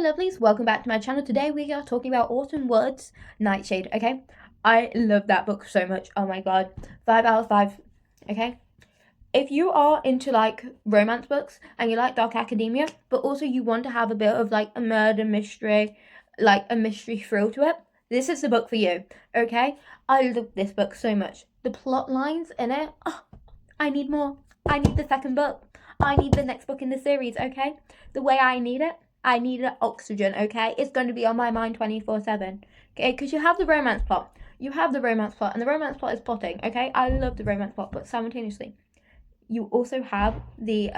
lovelies, welcome back to my channel. Today we are talking about Autumn Woods' Nightshade, okay? I love that book so much. Oh my god. 5 out of 5, okay? If you are into like romance books and you like dark academia, but also you want to have a bit of like a murder mystery, like a mystery thrill to it, this is the book for you, okay? I love this book so much. The plot lines in it, oh, I need more. I need the second book. I need the next book in the series, okay? The way I need it. I need oxygen, okay? It's going to be on my mind 24/7, okay? Because you have the romance plot. You have the romance plot, and the romance plot is plotting, okay? I love the romance plot, but simultaneously, you also have the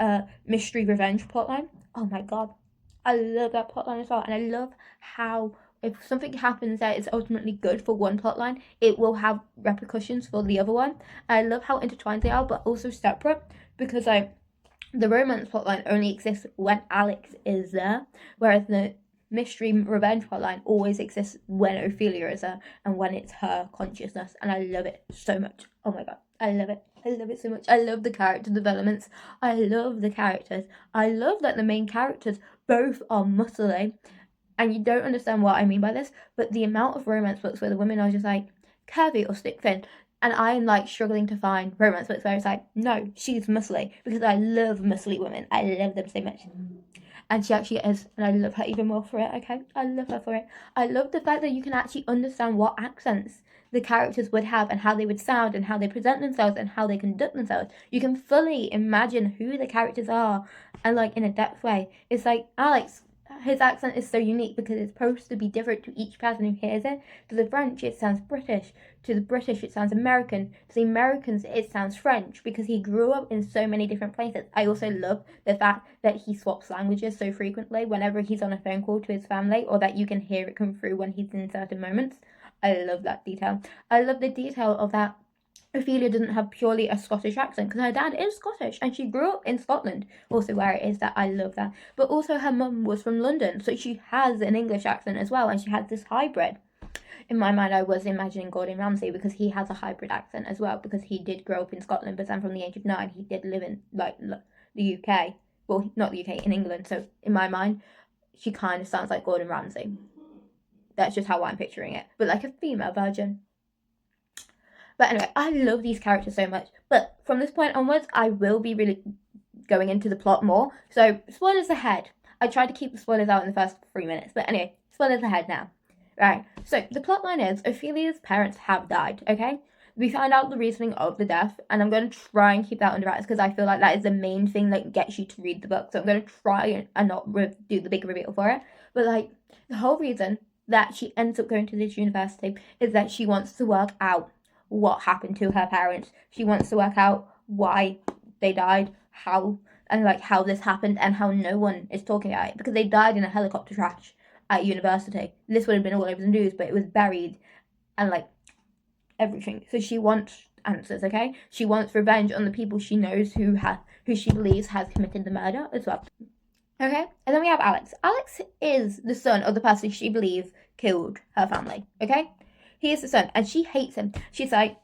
mystery revenge plotline. Oh my god. I love that plotline as well, and I love how if something happens that is ultimately good for one plotline, it will have repercussions for the other one. I love how intertwined they are, but also separate, because the romance plotline only exists when Alex is there, whereas the mystery revenge plotline always exists when Ophelia is there and when it's her consciousness, and I love it so much. Oh my god, I love it. I love it so much. I love the character developments. I love the characters. I love that the main characters both are muscly, and you don't understand what I mean by this, but the amount of romance books where the women are just like curvy or stick thin, and I'm like struggling to find romance books where it's like, no, she's muscly, because I love muscly women. I love them so much. And she actually is, and I love her even more for it, okay? I love her for it. I love the fact that you can actually understand what accents the characters would have and how they would sound and how they present themselves and how they conduct themselves. You can fully imagine who the characters are, and like in a depth way. It's like Alex, his accent is so unique because it's supposed to be different to each person who hears it. To the French, it sounds British. To the British, it sounds American. To the Americans, it sounds French, because he grew up in so many different places. I also love the fact that he swaps languages so frequently whenever he's on a phone call to his family, or that you can hear it come through when he's in certain moments. I love that detail. I love the detail of that Ophelia doesn't have purely a Scottish accent, because her dad is Scottish and she grew up in Scotland, also where it is that I love that. But also her mum was from London, so she has an English accent as well, and she has this hybrid. In my mind, I was imagining Gordon Ramsay, because he has a hybrid accent as well, because he did grow up in Scotland, but then from the age of 9 he did live in like the UK. Well, not the UK, in England. So in my mind, she kind of sounds like Gordon Ramsay. That's just how I'm picturing it, but like a female version. But anyway, I love these characters so much. But from this point onwards, I will be really going into the plot more. So, spoilers ahead. I tried to keep the spoilers out in the first 3 minutes. But anyway, spoilers ahead now. Right, so the plot line is Ophelia's parents have died, okay? We find out the reasoning of the death, and I'm going to try and keep that under wraps, because I feel like that is the main thing that gets you to read the book. So I'm going to try and not do the big reveal for it. But like, the whole reason that she ends up going to this university is that she wants to work out what happened to her parents. She wants to work out why they died, how this happened, and how no one is talking about it, because they died in a helicopter crash at university. This would have been all over the news, but it was buried, and like everything. So she wants answers, okay? She wants revenge on the people she knows who she believes has committed the murder as well. Okay, and then we have Alex. Alex is the son of the person she believes killed her family, okay? He is the son, and she hates him. She's like,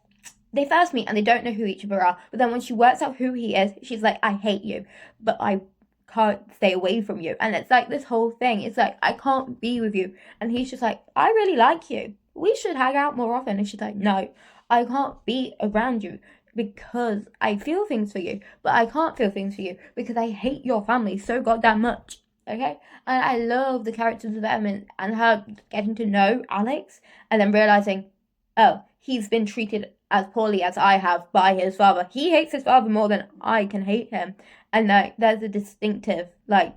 they first meet and they don't know who each other are, but then when she works out who he is, she's like, I hate you, but I can't stay away from you. And it's like this whole thing. It's like, I can't be with you. And he's just like, I really like you. We should hang out more often. And she's like, no, I can't be around you because I feel things for you, but I can't feel things for you because I hate your family so goddamn much. Okay, and I love the character development and her getting to know Alex and then realizing, oh, he's been treated as poorly as I have by his father. He hates his father more than I can hate him, and like there's a distinctive, like,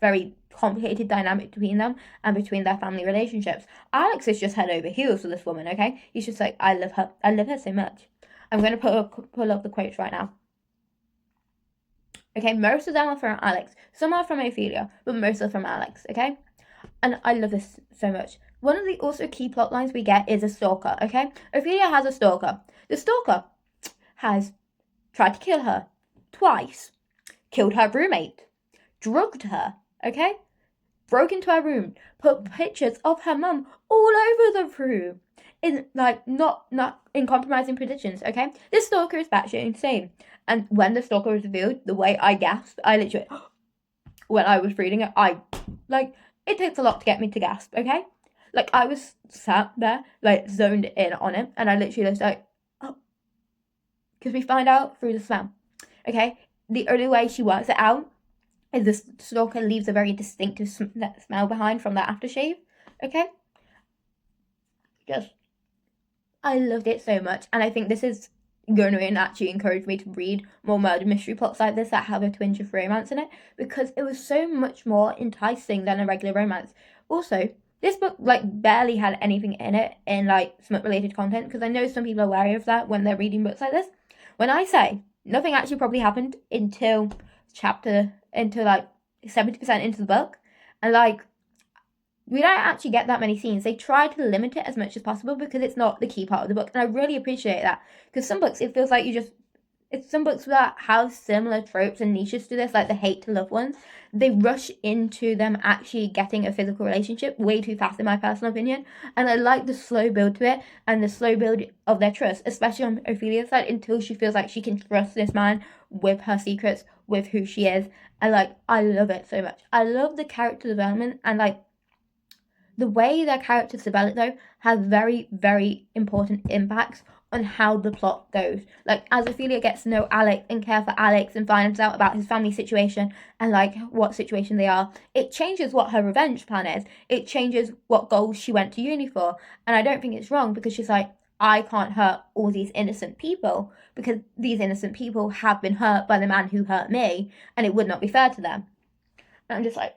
very complicated dynamic between them and between their family relationships. Alex is just head over heels for this woman. Okay, he's just like, I love her so much. I'm going to pull up the quotes right now. Okay, most of them are from Alex. Some are from Ophelia, but most are from Alex, okay? And I love this so much. One of the also key plot lines we get is a stalker, okay? Ophelia has a stalker. The stalker has tried to kill her twice, killed her roommate, drugged her, okay? Broke into her room, put pictures of her mum all over the room. In like not in compromising predictions, okay? This stalker is batshit insane. And when the stalker was revealed, the way I gasped, I literally, when I was reading it, I, like, it takes a lot to get me to gasp, okay? Like, I was sat there, like, zoned in on it, and I literally was like, oh, because we find out through the smell, okay? The only way she works it out is the stalker leaves a very distinctive smell behind from that aftershave, okay? Just, I loved it so much, and I think this is going to actually encourage me to read more murder mystery plots like this that have a twinge of romance in it, because it was so much more enticing than a regular romance. Also, this book like barely had anything in it in like smut related content, because I know some people are wary of that when they're reading books like this. When I say nothing actually probably happened until like 70% into the book, and like we don't actually get that many scenes. They try to limit it as much as possible because it's not the key part of the book, and I really appreciate that, because some books it feels like it's some books that have similar tropes and niches to this, like the hate to love ones. They rush into them actually getting a physical relationship way too fast, in my personal opinion. And I like the slow build to it and the slow build of their trust, especially on Ophelia's side, until she feels like she can trust this man with her secrets, with who she is. And I love it so much. I love the character development, and the way their characters develop, though, has very, very important impacts on how the plot goes. Like, as Ophelia gets to know Alex and care for Alex and finds out about his family situation and, like, what situation they are, it changes what her revenge plan is. It changes what goals she went to uni for. And I don't think it's wrong, because she's like, I can't hurt all these innocent people, because these innocent people have been hurt by the man who hurt me, and it would not be fair to them. And I'm just like,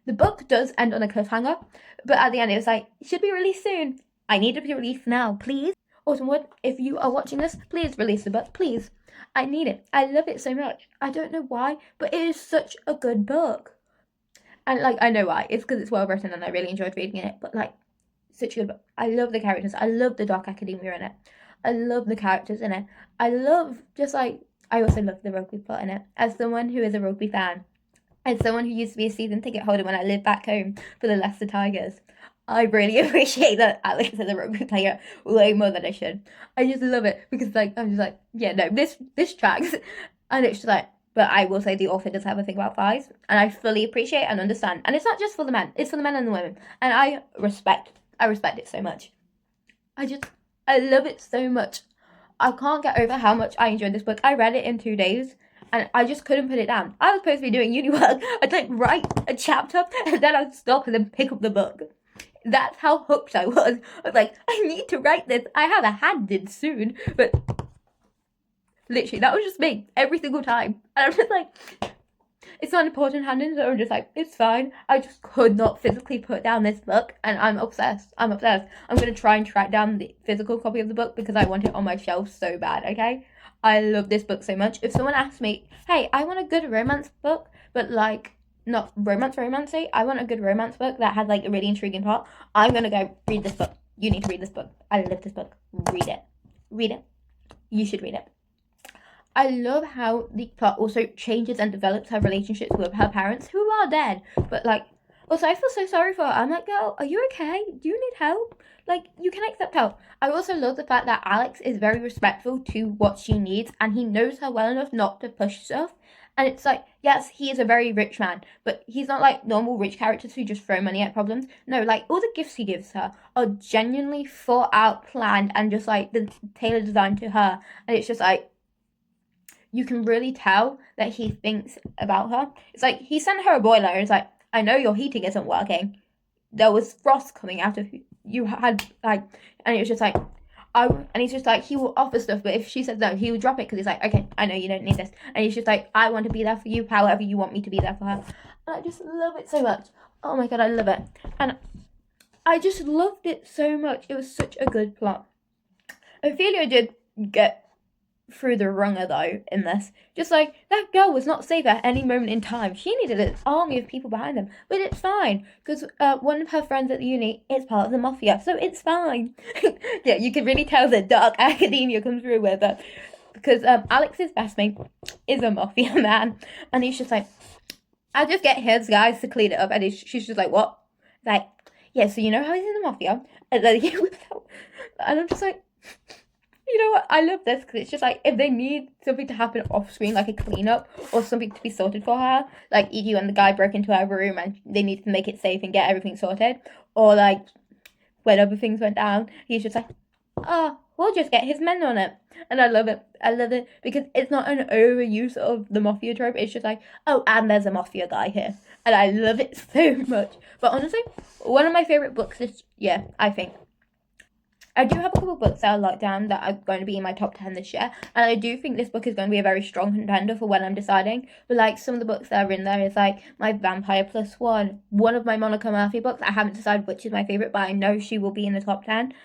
the book does end on a cliffhanger, but at the end it was like, it should be released soon. I need it to be released now, please. Autumnwood, if you are watching this, please release the book, please. I need it. I love it so much. I don't know why, but it is such a good book. And I know why. It's because it's well written and I really enjoyed reading it, but such a good book. I love the characters. I love the dark academia in it. I love the characters in it. I love I also love the rugby plot in it. As someone who is a rugby fan, as someone who used to be a season ticket holder when I lived back home for the Leicester Tigers, I really appreciate that Alex is a rugby player way more than I should. I just love it, because I'm just like, yeah, no, this tracks. And it's just like, but I will say the author does have a thing about thighs, and I fully appreciate and understand. And it's not just for the men, it's for the men and the women. And I respect it so much. I love it so much. I can't get over how much I enjoyed this book. I read it in 2 days, and I just couldn't put it down. I was supposed to be doing uni work. I'd write a chapter, and then I'd stop and then pick up the book. That's how hooked I was. I was like, I need to write this. I have a hand in soon. But literally, that was just me every single time. And I'm just like, it's not an important hand in, so I'm just like, it's fine. I just could not physically put down this book, and I'm obsessed. I'm going to try and track down the physical copy of the book, because I want it on my shelf so bad, okay? I love this book so much. If someone asks me, hey, I want a good romance book, but not romancy, I want a good romance book that has a really intriguing plot, I'm gonna go read this book. You need to read this book. I love this book. Read it. You should read it. I love how the plot also changes and develops her relationships with her parents, who are dead, but also I feel so sorry for her. I'm like, girl, are you okay? Do you need help? You can accept help. I also love the fact that Alex is very respectful to what she needs, and he knows her well enough not to push stuff. And it's yes, he is a very rich man, but he's not normal rich characters who just throw money at problems. No, all the gifts he gives her are genuinely thought out, planned, and just the tailor designed to her. And it's just you can really tell that he thinks about her. It's he sent her a boiler, and it's I know your heating isn't working. There was frost coming out of you had and it was just and he's just he will offer stuff, but if she says no, he will drop it, because he's okay, I know you don't need this, and he's just I want to be there for you however you want me to be there for her. And I just love it so much. Oh my god, I love it. And I just loved it so much. It was such a good plot. Ophelia did get through the wringer though in this. Just that girl was not safe at any moment in time. She needed an army of people behind them, but it's fine, because one of her friends at the uni is part of the mafia, so it's fine. Yeah, you can really tell the dark academia comes through with her, because Alex's best mate is a mafia man, and he's just I just get his guys to clean it up, and she's just what? Yeah, so you know how he's in the mafia, and then and I'm just You know what? I love this because it's just like if they need something to happen off screen, like a cleanup or something to be sorted for her, like e.g. when the guy broke into her room and they needed to make it safe and get everything sorted, or like when other things went down, he's just like, oh, we'll just get his men on it. And I love it. I love it because it's not an overuse of the mafia trope. It's just like, oh, and there's a mafia guy here. And I love it so much. But honestly, one of my favourite books this year, I think. I do have a couple of books that are locked down that are going to be in my top 10 this year. And I do think this book is going to be a very strong contender for when I'm deciding. But like some of the books that are in there is like my Vampire Plus one of my Monica Murphy books. I haven't decided which is my favourite, but I know she will be in the top 10.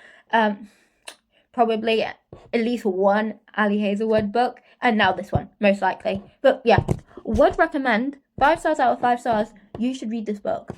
Probably at least one Ali Hazelwood book. And now this one, most likely. But yeah, would recommend. 5 stars out of 5 stars. You should read this book.